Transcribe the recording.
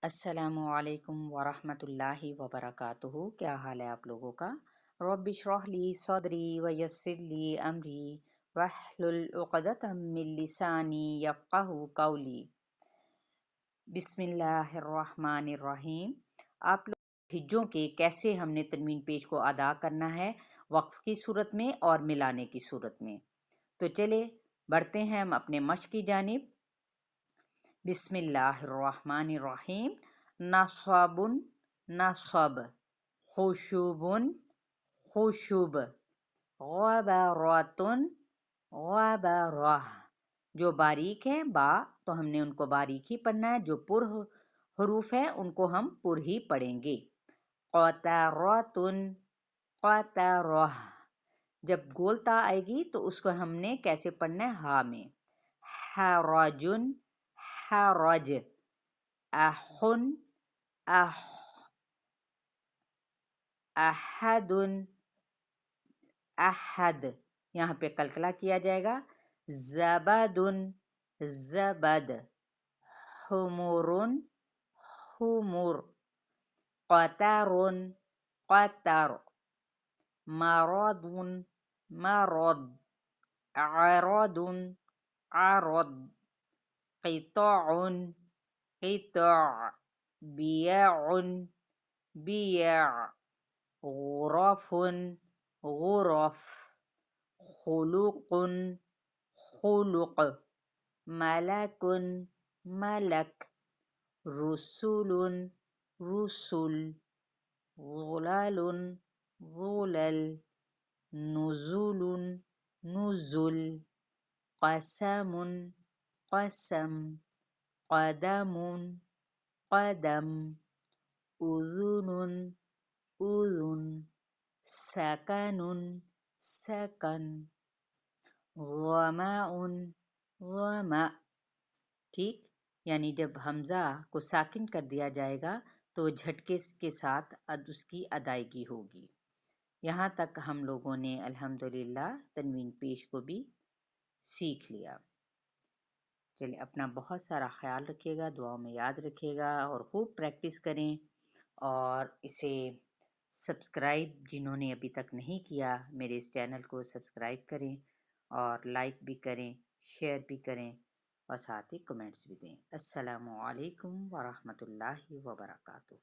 السلام علیکم ورحمۃ اللہ وبرکاتہ۔ کیا حال ہے آپ لوگوں کا؟ رب اشرح لی صدری ویسر لی امری واحلل عقدۃ من لسانی یفقہوا قولی۔ بسم اللہ الرحمن الرحیم۔ آپ لوگ ہجوں کے کیسے ہم نے تنوین پیش کو ادا کرنا ہے، وقف کی صورت میں اور ملانے کی صورت میں۔ تو چلے بڑھتے ہیں ہم اپنے مشق کی جانب۔ بسم اللہ الرحمن الرحیم۔ نصب نصب، خشب خشب، غبرۃ غبرہ۔ جو باریک ہے با تو ہم نے ان کو باریک ہی پڑھنا ہے، جو پر حروف ہیں ان کو ہم پر ہی پڑھیں گے۔ قطرۃ قطرہ، جب گولتا آئے گی تو اس کو ہم نے کیسے پڑھنا ہے؟ ہا میں۔ حرج حرج، اخ اخ، احد احد، یہاں پہ قلقلہ کیا جائے گا۔ زبد زبد، حمر حمر، قطر قطر، مرض مرض، عرض عرض، قطع قطع، بیع بیع، غرف غرف، خلق خلق، ملک ملک، رسل رسل، ظلل ظلل، نزل نزل، قسم قسم، قدم قدم، اذن اذن، سکن سکن، ظمأ ظمأ۔ ٹھیک، یعنی جب حمزہ کو ساکن کر دیا جائے گا تو جھٹکے کے ساتھ اس کی ادائیگی ہوگی۔ یہاں تک ہم لوگوں نے الحمدللہ تنوین پیش کو بھی سیکھ لیا۔ چلیے اپنا بہت سارا خیال رکھیے گا، دعاؤں میں یاد رکھیے گا اور خوب پریکٹس کریں، اور اسے سبسکرائب جنہوں نے ابھی تک نہیں کیا میرے اس چینل کو سبسکرائب کریں، اور لائک بھی کریں، شیئر بھی کریں، اور ساتھ ہی کمنٹس بھی دیں۔ السلام علیکم ورحمۃ اللہ وبرکاتہ۔